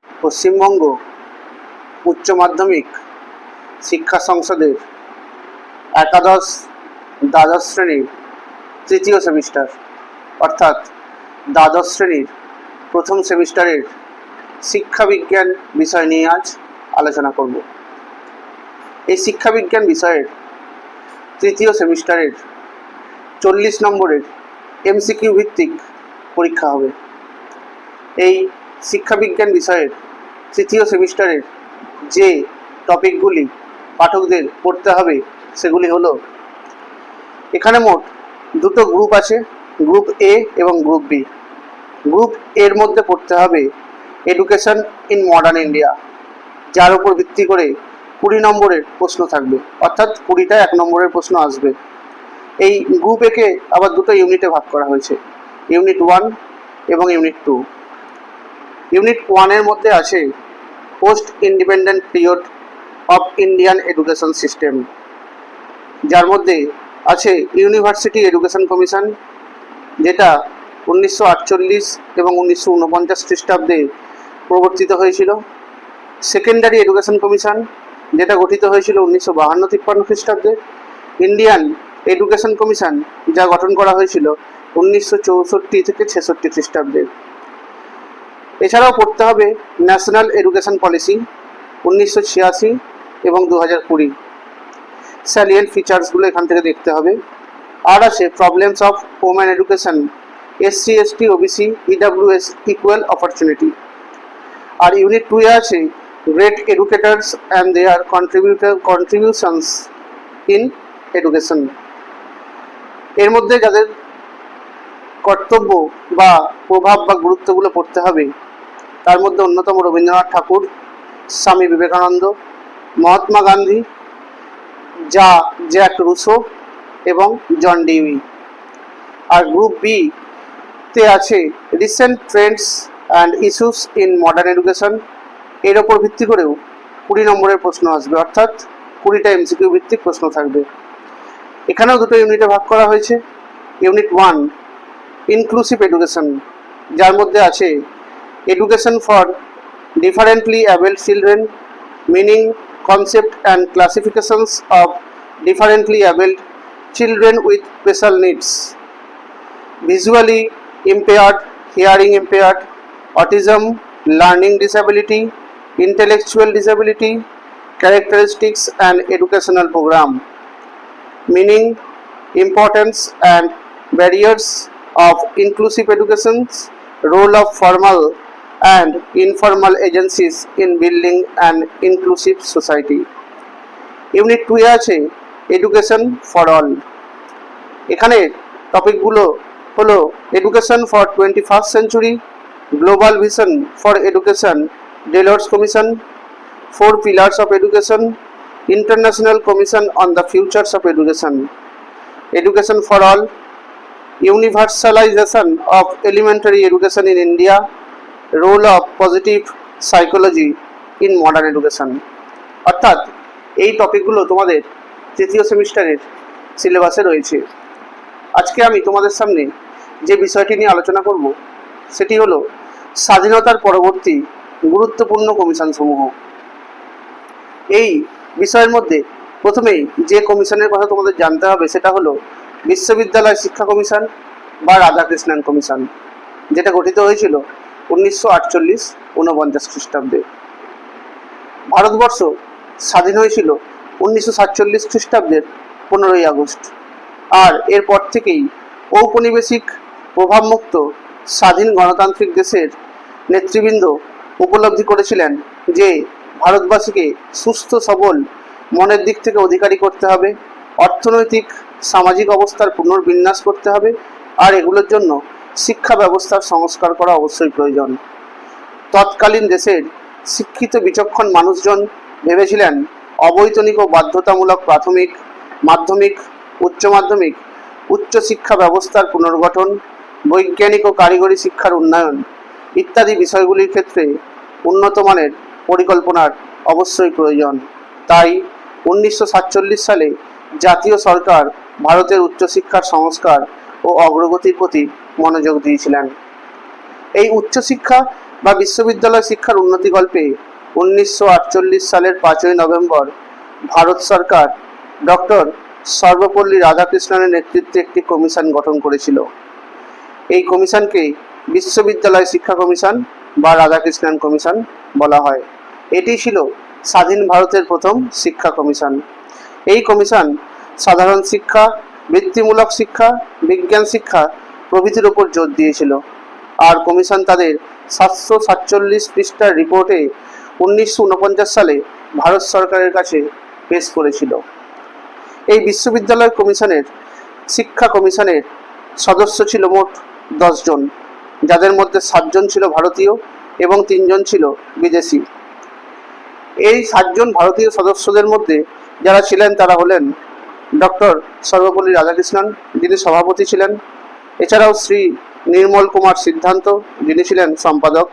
পশ্চিমবঙ্গ উচ্চ মাধ্যমিক শিক্ষা সংসদের একাদশ দ্বাদশ শ্রেণীর তৃতীয় সেমিস্টার অর্থাৎ দ্বাদশ শ্রেণীর প্রথম সেমিস্টারের শিক্ষাবিজ্ঞান বিষয় নিয়ে আজ আলোচনা করব। এই শিক্ষাবিজ্ঞান বিষয়ের তৃতীয় সেমিস্টারের 40 নম্বরের এমসিকিউ ভিত্তিক পরীক্ষা হবে। এই শিক্ষাবিজ্ঞান বিষয়ের তৃতীয় সেমিস্টারের যে টপিকগুলি পাঠকদের পড়তে হবে সেগুলি হলো, এখানে মোট দুটো গ্রুপ আছে, গ্রুপ এ এবং গ্রুপ বি। গ্রুপ এর মধ্যে পড়তে হবে এডুকেশন ইন মডার্ন ইন্ডিয়া, যার উপর ভিত্তি করে 20 নম্বরের প্রশ্ন থাকবে, অর্থাৎ 20টা 1 নম্বরের প্রশ্ন আসবে। এই গ্রুপ একে আবার দুটো ইউনিটে ভাগ করা হয়েছে, ইউনিট 1 এবং ইউনিট 2। ইউনিট 1 এর মধ্যে আছে post independent period of Indian education system, যার মধ্যে আছে ইউনিভার্সিটি এডুকেশন কমিশন, যেটা 1948 এবং 1949 খ্রিস্টাব্দে প্রবর্তিত হয়েছিল। সেকেন্ডারি এডুকেশন কমিশন, যেটা গঠিত হয়েছিল 1952-53 খ্রিস্টাব্দে। ইন্ডিয়ান এডুকেশন কমিশন, যা গঠন করা হয়েছিল 1964 থেকে 66 খ্রিস্টাব্দে। এছাড়াও পড়তে হবে ন্যাশনাল এডুকেশন পলিসি 1986 এবং 2020। স্যালিয়েন্ট ফিচার্সগুলো এখান থেকে দেখতে হবে। আর আছে problems of women education, SC ST OBC EWS equal opportunity. আর ইউনিট 2 এ আছে great educators and their contributions in education. এর মধ্যে যাদের কর্তব্য বা প্রভাব বা গুরুত্বগুলো পড়তে হবে, তার মধ্যে অন্যতম রবীন্দ্রনাথ ঠাকুর, স্বামী বিবেকানন্দ, মহাত্মা গান্ধী, জ্যাক রুসো এবং জন ডিউই। আর গ্রুপ বি তে আছে recent Trends and issues in modern education. এর ওপর ভিত্তি করেও 20 নম্বরের প্রশ্ন আসবে, অর্থাৎ 20টা এমসিকিউ ভিত্তিক প্রশ্ন থাকবে। এখানেও দুটো ইউনিটে ভাগ করা হয়েছে। ইউনিট 1 ইনক্লুসিভ এডুকেশন, যার মধ্যে আছে education for differently abled children, meaning, concept and classifications of differently abled children with special needs, visually impaired, hearing impaired, autism, learning disability, intellectual disability, characteristics and educational program, meaning, importance and barriers of inclusive education's role of formal and informal agencies in building an inclusive society. Unit 2 এ আছে education for all. এখানে টপিকগুলো হলো education for 21st century, global vision for education, Delors commission, 4 pillars of education, international commission on the futures of education, education for all, universalization of elementary education in India, role of positive psychology in modern education. অর্থাৎ এই টপিকগুলো তোমাদের তৃতীয় সেমিস্টারের সিলেবাসে রয়েছে। আজকে আমি তোমাদের সামনে যে বিষয়টি নিয়ে আলোচনা করব সেটি হলো স্বাধীনতার পরবর্তী গুরুত্বপূর্ণ কমিশনসমূহ। এই বিষয়ের মধ্যে প্রথমেই যে কমিশনের কথা তোমাদের জানতে হবে সেটা হলো বিশ্ববিদ্যালয় শিক্ষা কমিশন বা রাধাকৃষ্ণন কমিশন, যেটা গঠিত হয়েছিল 1948-49 খ্রিস্টাব্দে। ভারতবর্ষ স্বাধীন হয়েছিল 1947 খ্রিস্টাব্দের 15ই আগস্ট। আর এরপর থেকেই ঔপনিবেশিক প্রভাবমুক্ত স্বাধীন গণতান্ত্রিক দেশের নেতৃবৃন্দ উপলব্ধি করেছিলেন যে ভারতবাসীকে সুস্থ সবল মনের দিক থেকে অধিকারী করতে হবে, অর্থনৈতিক সামাজিক অবস্থার পুনর্বিন্যাস করতে হবে, আর এগুলোর জন্য শিক্ষা ব্যবস্থার সংস্কার করা অবশ্যই প্রয়োজন। তৎকালীন দেশের শিক্ষিত বিচক্ষণ মানুষজন ভেবেছিলেন অবৈতনিক ও বাধ্যতামূলক প্রাথমিক, মাধ্যমিক, উচ্চ মাধ্যমিক, উচ্চশিক্ষা ব্যবস্থার পুনর্গঠন, বৈজ্ঞানিক ও কারিগরি শিক্ষার উন্নয়ন ইত্যাদি বিষয়গুলির ক্ষেত্রে উন্নতমানের পরিকল্পনার অবশ্যই প্রয়োজন। তাই 1947 সালে জাতীয় সরকার ভারতের উচ্চশিক্ষার সংস্কার ও অগ্রগতির প্রতি মনোযোগ দিয়েছিলেন। এই উচ্চশিক্ষা বা বিশ্ববিদ্যালয় শিক্ষার উন্নতিকল্পে 1948 সালের 5ই নভেম্বর ভারত সরকার ডক্টর সর্বপল্লী রাধাকৃষ্ণনের নেতৃত্বে একটি কমিশন গঠন করেছিল। এই কমিশনকে বিশ্ববিদ্যালয় শিক্ষা কমিশন বা রাধাকৃষ্ণন কমিশন বলা হয়। এটি ছিল স্বাধীন ভারতের প্রথম শিক্ষা কমিশন। এই কমিশন সাধারণ শিক্ষা, বৃত্তিমূলক শিক্ষা, বিজ্ঞান শিক্ষা প্রভৃতির উপর জোর দিয়েছিল। আর কমিশন তাদের 747 পৃষ্ঠার রিপোর্টে 1949 সালে ভারত সরকারের কাছে পেশ করেছিল। এই বিশ্ববিদ্যালয় কমিশনের শিক্ষা কমিশনের সদস্য ছিল মোট 10 জন, যাদের মধ্যে 7 জন ছিল ভারতীয় এবং 3 জন ছিল বিদেশি। এই 7 জন ভারতীয় সদস্যদের মধ্যে যারা ছিলেন তারা হলেন ডক্টর সর্বপল্লী রাধাকৃষ্ণন, যিনি সভাপতি ছিলেন। এছাড়াও শ্রী নির্মল কুমার সিদ্ধান্ত, যিনি ছিলেন সম্পাদক,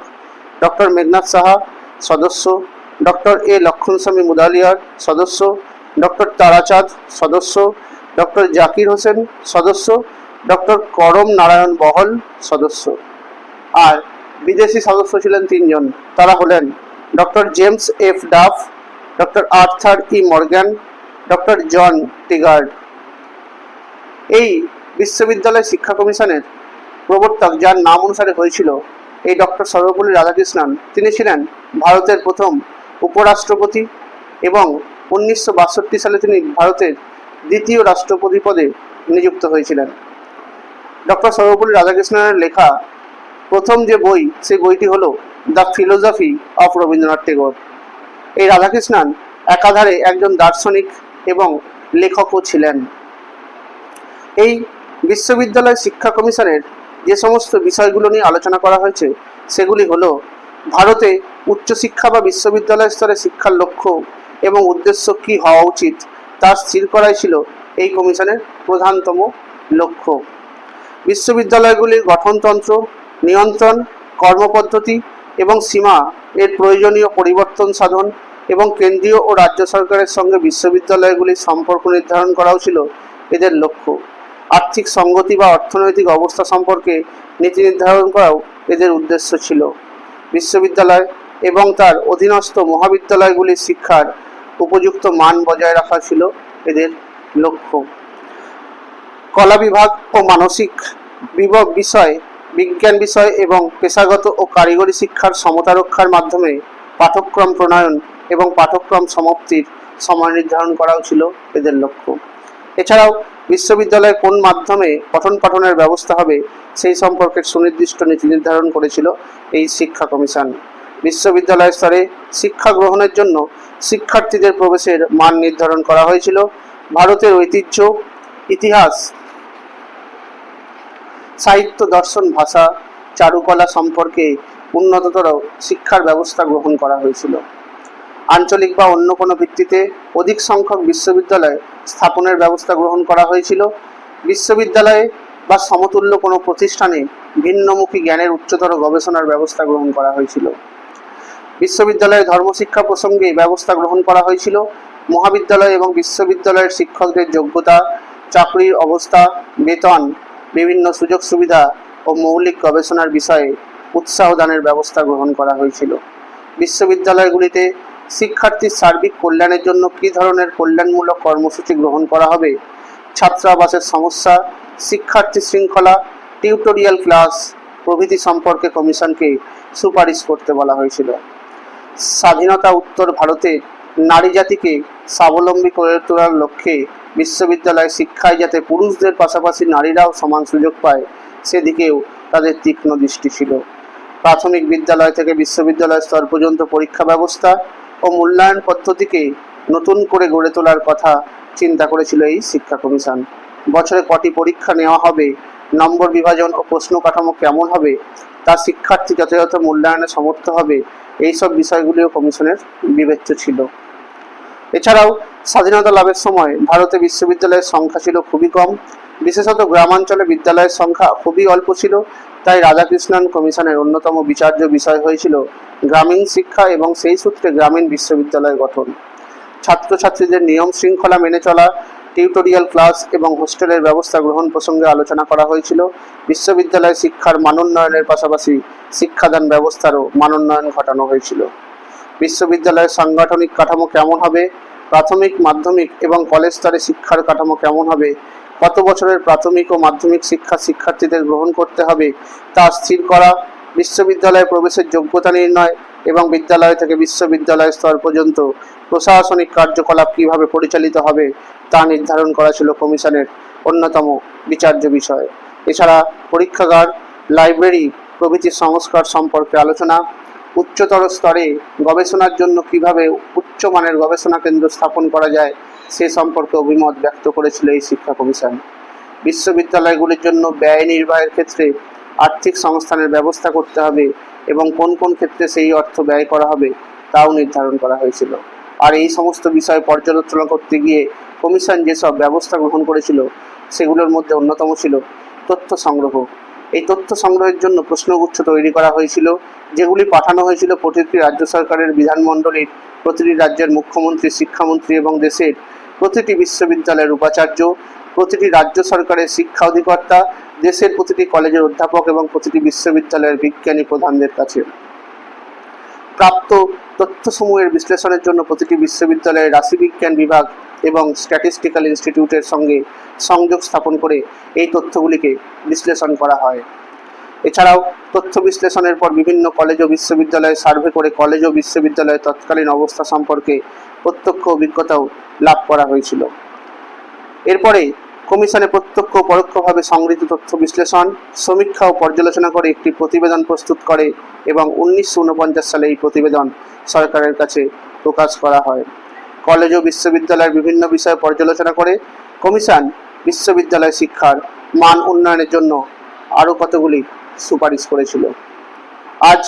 ডক্টর মেঘনাথ সাহা সদস্য, ডক্টর এ লক্ষণস্বামী মুদালিয়ার সদস্য, ডক্টর তারাচাঁদ সদস্য, ডক্টর জাকির হোসেন সদস্য, ডক্টর করম নারায়ণ বহল সদস্য। আর বিদেশি সদস্য ছিলেন 3 জন, তারা হলেন doctor James F Duff, doctor Arthur E Morgan, doctor John Tigert. এই বিশ্ববিদ্যালয় শিক্ষা কমিশনের প্রবর্তক, যার নাম অনুসারে হয়েছিল এই ডক্টর সর্বপল্লী রাধাকৃষ্ণন, তিনি ছিলেন ভারতের প্রথম উপরাষ্ট্রপতি এবং 1962 সালে তিনি ভারতের দ্বিতীয় রাষ্ট্রপতি পদে নিযুক্ত হয়েছিলেন। ডক্টর সর্বপল্লী রাধাকৃষ্ণনের লেখা প্রথম যে বই, সেই বইটি হলো the philosophy of Rabindranath Tagore. এই রাধাকৃষ্ণন একাধারে একজন দার্শনিক এবং লেখকও ছিলেন। এই বিশ্ববিদ্যালয় শিক্ষা কমিশনের যে সমস্ত বিষয়গুলো নিয়ে আলোচনা করা হয়েছে সেগুলি হলো ভারতে উচ্চশিক্ষা বা বিশ্ববিদ্যালয় স্তরে শিক্ষার লক্ষ্য এবং উদ্দেশ্য কী হওয়া উচিত তা স্থির করাই ছিল এই কমিশনের প্রধানতম লক্ষ্য। বিশ্ববিদ্যালয়গুলির গঠনতন্ত্র, নিয়ন্ত্রণ, কর্মপদ্ধতি এবং সীমা এর প্রয়োজনীয় পরিবর্তন সাধন এবং কেন্দ্রীয় ও রাজ্য সরকারের সঙ্গে বিশ্ববিদ্যালয়গুলির সম্পর্ক নির্ধারণ করাও ছিল এদের লক্ষ্য। আর্থিক সঙ্গতি বা অর্থনৈতিক অবস্থা সম্পর্কে নীতি নির্ধারণ করাও এদের উদ্দেশ্য ছিল। বিশ্ববিদ্যালয় এবং তার অধীনস্থ মহাবিদ্যালয়গুলির শিক্ষার উপযুক্ত মান বজায় রাখা ছিল এদের লক্ষ্য। কলা বিভাগ ও মানসিক বিষয়, বিজ্ঞান বিষয় এবং পেশাগত ও কারিগরি শিক্ষার সমতা রক্ষার মাধ্যমে পাঠ্যক্রম প্রণয়ন এবং পাঠ্যক্রম সমাপ্তির সময় নির্ধারণ করাও ছিল এদের লক্ষ্য। এছাড়াও বিশ্ববিদ্যালয়ে কোন মাধ্যমে পঠন পাঠনের ব্যবস্থা হবে সেই সম্পর্কে সুনির্দিষ্ট নীতি নির্ধারণ করেছিল এই শিক্ষা কমিশন। বিশ্ববিদ্যালয় স্তরে শিক্ষা গ্রহণের জন্য শিক্ষার্থীদের প্রবেশের মান নির্ধারণ করা হয়েছিল। ভারতের ঐতিহ্য, ইতিহাস, সাহিত্য, দর্শন, ভাষা, চারুকলা সম্পর্কে উন্নততর শিক্ষার ব্যবস্থা গ্রহণ করা হয়েছিল। আঞ্চলিক বা অন্য কোনো ভিত্তিতে অধিক সংখ্যক বিশ্ববিদ্যালয় স্থাপনের ব্যবস্থা গ্রহণ করা হয়েছিল। বিশ্ববিদ্যালয়ে বা সমতুল্য কোনো প্রতিষ্ঠানে ভিন্নমুখী জ্ঞানের উচ্চতর গবেষণার ব্যবস্থা গ্রহণ করা হয়েছিল। বিশ্ববিদ্যালয়ে ধর্মশিক্ষা প্রসঙ্গে ব্যবস্থা গ্রহণ করা হয়েছিল। মহাবিদ্যালয় এবং বিশ্ববিদ্যালয়ের শিক্ষকদের যোগ্যতা, চাকরির অবস্থা, বেতন, বিভিন্ন সুযোগ সুবিধা ও মৌলিক গবেষণার বিষয়ে উৎসাহ দানের ব্যবস্থা গ্রহণ করা হয়েছিল। বিশ্ববিদ্যালয়গুলিতে শিক্ষার্থীর সার্বিক কল্যাণের জন্য কী ধরনের কল্যাণমূলক কর্মসূচি গ্রহণ করা হবে, ছাত্রাবাসের সমস্যা, শিক্ষার্থী শৃঙ্খলা, টিউটোরিয়াল ক্লাস প্রভৃতি সম্পর্কে কমিশনকে সুপারিশ করতে বলা হয়েছিল। স্বাধীনতা উত্তর ভারতে নারী জাতিকে স্বাবলম্বী করে তোলার লক্ষ্যে বিশ্ববিদ্যালয় শিক্ষায় যাতে পুরুষদের পাশাপাশি নারীরাও সমান সুযোগ পায় সেদিকেও তাদের তীক্ষ্ণ দৃষ্টি ছিল। প্রাথমিক বিদ্যালয় থেকে বিশ্ববিদ্যালয় স্তর পর্যন্ত পরীক্ষা ব্যবস্থা ও মূল্যায়ন পদ্ধতিকে নতুন করে গড়ে তোলার কথা চিন্তা করেছিল এই শিক্ষা কমিশন। বছরে কটি পরীক্ষা নেওয়া হবে, নম্বর বিভাজন ও প্রশ্ন কাঠামো কেমন হবে, তা শিক্ষার্থী যথাযথ মূল্যায়নে সমর্থ হবে, এইসব বিষয়গুলিও কমিশনের বিবেচ্য ছিল। এছাড়াও স্বাধীনতা লাভের সময় ভারতে বিশ্ববিদ্যালয়ের সংখ্যা ছিল খুবই কম, বিশেষত গ্রামাঞ্চলে বিদ্যালয়ের সংখ্যা খুবই অল্প ছিল। তাই রাধাকৃষ্ণন কমিশনের অন্যতম বিচার্য বিষয় হয়েছিল গ্রামীণ শিক্ষা এবং সেই সূত্রে গ্রামীণ বিশ্ববিদ্যালয় গঠন। ছাত্রছাত্রীদের নিয়ম শৃঙ্খলা মেনে চলা, টিউটোরিয়াল ক্লাস এবং হোস্টেলের ব্যবস্থা গ্রহণ প্রসঙ্গে আলোচনা করা হয়েছিল। বিশ্ববিদ্যালয় শিক্ষার মানোন্নয়নের পাশাপাশি শিক্ষাদান ব্যবস্থারও মানোন্নয়ন ঘটানো হয়েছিল। বিশ্ববিদ্যালয়ের সাংগঠনিক কাঠামো কেমন হবে, প্রাথমিক, মাধ্যমিক এবং কলেজ স্তরে শিক্ষার কাঠামো কেমন হবে, কত বছরের প্রাথমিক ও মাধ্যমিক শিক্ষা শিক্ষার্থীদের গ্রহণ করতে হবে তা স্থির করা, বিশ্ববিদ্যালয়ে প্রবেশের যোগ্যতা নির্ণয় এবং বিদ্যালয় থেকে বিশ্ববিদ্যালয় স্তর পর্যন্ত প্রশাসনিক কার্যকলাপ কিভাবে পরিচালিত হবে তা নির্ধারণ করা ছিল কমিশনের অন্যতম বিচার্য বিষয়। এছাড়া পরীক্ষাগার, লাইব্রেরি প্রভৃতি সংস্কার সম্পর্কে আলোচনা, উচ্চতর স্তরে গবেষণার জন্য কিভাবে উচ্চমানের গবেষণা কেন্দ্র স্থাপন করা যায় সে সম্পর্কে অভিমত ব্যক্ত করেছিল এই শিক্ষা কমিশন। বিশ্ববিদ্যালয়গুলির জন্য ব্যয় নির্বাহের ক্ষেত্রে আর্থিক সংস্থানের ব্যবস্থা করতে হবে এবং কোন কোন ক্ষেত্রে সেই অর্থ ব্যয় করা হবে তাও নির্ধারণ করা হয়েছিল। আর এই সমস্ত বিষয় পর্যালোচনা করতে গিয়ে কমিশন যেসব ব্যবস্থা গ্রহণ করেছিল সেগুলোর মধ্যে অন্যতম ছিল তথ্য সংগ্রহ। এই তথ্য সংগ্রহের জন্য প্রশ্নগুচ্ছ তৈরি করা হয়েছিল, যেগুলি পাঠানো হয়েছিল প্রতিটি রাজ্য সরকারের বিধানমণ্ডলীর, প্রতিটি রাজ্যের মুখ্যমন্ত্রী, শিক্ষামন্ত্রী এবং দেশের প্রতিটি বিশ্ববিদ্যালয়ের উপাচার্য, প্রতিটি রাজ্য সরকারের শিক্ষা অধিকর্তা, দেশের প্রতিটি কলেজের অধ্যাপক এবং প্রতিটি বিশ্ববিদ্যালয়ের বিজ্ঞানী প্রধানদের কাছে। প্রাপ্ত তথ্যসমূহের বিশ্লেষণের জন্য প্রতিটি বিশ্ববিদ্যালয়ের রাশিবিজ্ঞান বিভাগ এবং স্ট্যাটিস্টিক্যাল ইনস্টিটিউটের সঙ্গে সংযোগ স্থাপন করে এই তথ্যগুলিকে বিশ্লেষণ করা হয়। এছাড়াও তথ্য বিশ্লেষণের পর বিভিন্ন কলেজ ও বিশ্ববিদ্যালয়ে সার্ভে করে কলেজ ও বিশ্ববিদ্যালয়ের তৎকালীন অবস্থা সম্পর্কে প্রত্যক্ষ অভিজ্ঞতাও লাভ করা হয়েছিল। এরপরে কমিশনে প্রত্যক্ষ ও পরোক্ষভাবে সংগৃহীত তথ্য বিশ্লেষণ, সমীক্ষা ও পর্যালোচনা করে একটি প্রতিবেদন প্রস্তুত করে এবং 1949 সালে এই প্রতিবেদন সরকারের কাছে প্রকাশ করা হয়। কলেজ ও বিশ্ববিদ্যালয়ের বিভিন্ন বিষয়ে পর্যালোচনা করে কমিশন বিশ্ববিদ্যালয় শিক্ষার মান উন্নয়নের জন্য আরও কতগুলি সুপারিশ করেছিল। আজ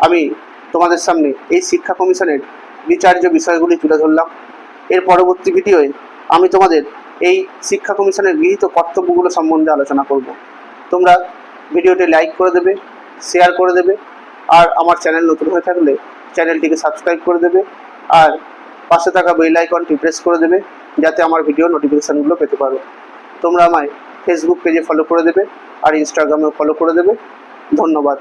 আমি তোমাদের সামনে এই শিক্ষা কমিশনের বিচার্য বিষয়গুলি তুলে ধরলাম। এর পরবর্তী ভিডিওয়ে আমি তোমাদের এই শিক্ষা কমিশনের গৃহীত কর্তব্যগুলো সম্বন্ধে আলোচনা করব। তোমরা ভিডিওটি লাইক করে দেবে, শেয়ার করে দেবে, আর আমার চ্যানেল নতুন হয়ে থাকলে চ্যানেলটিকে সাবস্ক্রাইব করে দেবে, আর পাশে থাকা বেল আইকনটি প্রেস করে দেবে যাতে আমার ভিডিও নোটিফিকেশানগুলো পেতে পারো। তোমরা আমায় ফেসবুক পেজে ফলো করে দেবে আর ইনস্টাগ্রামেও ফলো করে দেবে। ধন্যবাদ।